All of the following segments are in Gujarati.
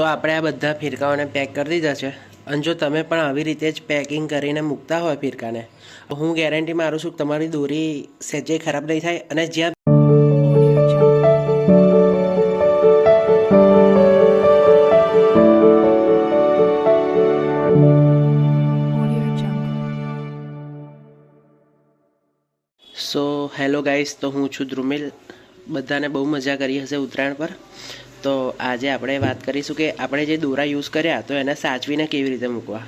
તો આપણે આ બધા ફિરકાઓને પેક કરી દીધા છે અને જો તમે પણ આવી રીતે જ પેકિંગ કરીને મૂકતા હોય ફિરકાને, હું ગેરંટી મારું છું કે તમારી દોરી સહેજે ખરાબ નહીં થાય અને જ્યાં હેલો ગાઈસ, તો હું છું ધ્રુમિલ. બધાને બહુ મજા કરી હશે ઉત્તરાયણ પર. તો આજે આપણે વાત કરીશું કે આપણે જે દોરા યુઝ કર્યા તો એને સાચવીને કેવી રીતે મૂકવા.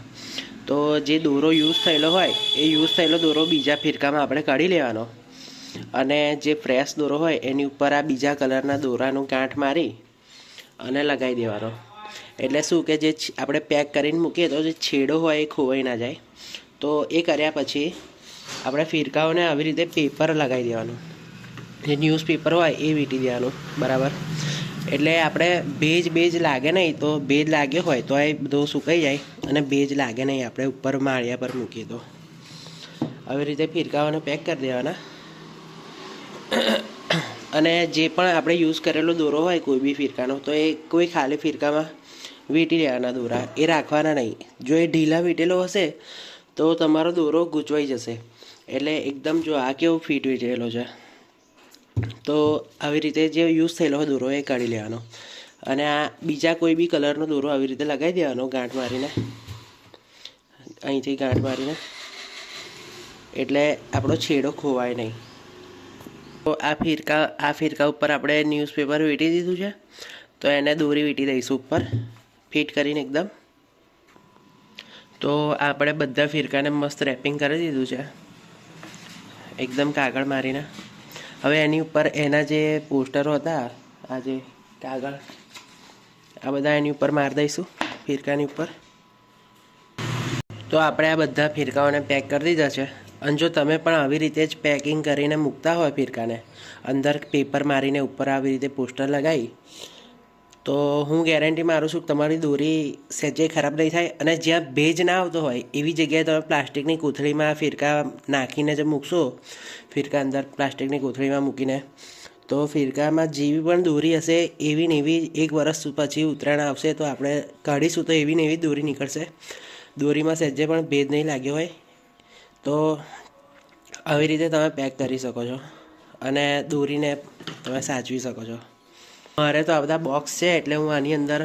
તો જે દોરો યુઝ થયેલો હોય એ યુઝ થયેલો દોરો બીજા ફિરકામાં આપણે કાઢી લેવાનો અને જે ફ્રેશ દોરો હોય એની ઉપર આ બીજા કલરના દોરાનું ગાંઠ મારી અને લગાવી દેવાનો. એટલે શું કે જે આપણે પેક કરીને મૂકીએ તો જે છેડો હોય એ ખોવાઈ ના જાય. તો એ કર્યા પછી આપણે ફિરકાઓને આવી રીતે પેપર લગાવી દેવાનું, જે ન્યૂઝપેપર હોય એ વીંટી દેવાનું બરાબર. એટલે આપણે ભેજ લાગે નહીં, તો ભેજ લાગ્યો હોય તો એ બધું સુકાઈ જાય અને ભેજ લાગે નહીં આપણે ઉપર માળિયા પર મૂકીએ તો. આવી રીતે ફિરકાઓને પેક કરી દેવાના અને જે પણ આપણે યુઝ કરેલો દોરો હોય કોઈ બી ફિરકાનો તો એ કોઈ ખાલી ફિરકામાં વીંટી દેવાના દોરા, એ રાખવાના નહીં. જો એ ઢીલા વીંટેલો હશે તો તમારો દોરો ગૂંચવાઈ જશે. એટલે એકદમ જો આ કેવો ફિટ વીંટેલો છે તો આવી રીતે જે યુઝ થયેલો હોય દોરો એ કાઢી લેવાનો અને આ બીજા કોઈ બી કલરનો દોરો આવી રીતે લગાવી દેવાનો ગાંઠ મારીને, અહીંથી ગાંઠ મારીને, એટલે આપણો છેડો ખોવાય નહીં. તો આ ફિરકા ઉપર આપણે ન્યૂઝપેપર વીંટી દીધું છે તો એને દોરી વીંટી દઈશું ઉપર ફિટ કરીને એકદમ. તો આપણે બધા ફિરકાને મસ્ત રેપિંગ કરી દીધું છે એકદમ કાગળ મારીને. હવે એની ઉપર એના જે પોસ્ટરો હતા, આ જે કાગળ, આ બધા એની ઉપર મારી દઈશું ફિરકાની ઉપર. તો આપણે આ બધા ફિરકાઓને પેક કરી દીધા છે અને જો તમે પણ આવી રીતે જ પેકિંગ કરીને મૂકતા હોય ફિરકાને, અંદર પેપર મારીને ઉપર આવી રીતે પોસ્ટર લગાવી, તો હું ગેરંટી મારું છું કે તમારી દોરી સહેજે ખરાબ નહીં થાય. અને જ્યાં ભેજ ના આવતો હોય એવી જગ્યાએ તમે પ્લાસ્ટિકની કોથળીમાં ફિરકા નાખીને જે મૂકશો, ફિરકા અંદર પ્લાસ્ટિકની કોથળીમાં મૂકીને, તો ફિરકામાં જેવી પણ દોરી હશે એવી ને એવી 1 વર્ષ પછી ઉત્તરાયણ આવશે તો આપણે કાઢીશું તો એવી ને એવી દોરી નીકળશે. દોરીમાં સહેજે પણ ભેજ નહીં લાગ્યો હોય. તો આવી રીતે તમે પેક કરી શકો છો અને દોરીને તમે સાચવી શકો છો. મારે તો આ બધા બોક્સ છે એટલે હું આની અંદર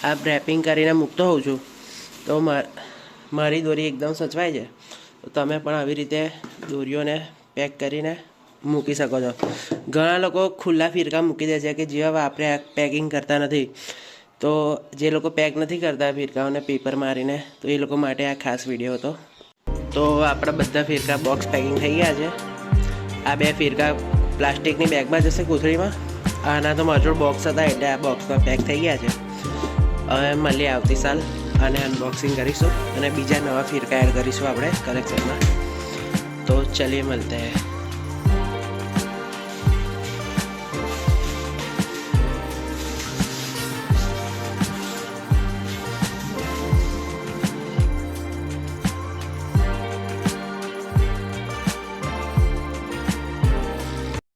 આ રેપિંગ કરીને મૂકતો હોઉં છું તો મારી દોરી એકદમ સચવાય છે. તો તમે પણ આવી રીતે દોરીઓને પેક કરીને મૂકી શકો છો. ઘણા લોકો ખુલ્લા ફિરકા મૂકી દે છે કે જેવા આપણે પેકિંગ કરતા નથી. તો જે લોકો પેક નથી કરતા ફિરકાઓને પેપર મારીને, તો એ લોકો માટે આ ખાસ વિડીયો હતો. તો આપણા બધા ફિરકા બોક્સ પેકિંગ થઈ ગયા છે. આ 2 ફિરકા પ્લાસ્ટિકની બેગમાં જશે કોથળીમાં. આના તો મજૂર બોક્સ હતા એટલે આ બોક્સમાં પેક થઈ ગયા છે. હવે મળીએ આવતી સાલ અને અનબોક્સિંગ કરીશું અને બીજા નવા ફિરકા એડ કરીશું આપણે કલેક્શનમાં. તો ચલીએ મળતે હૈ.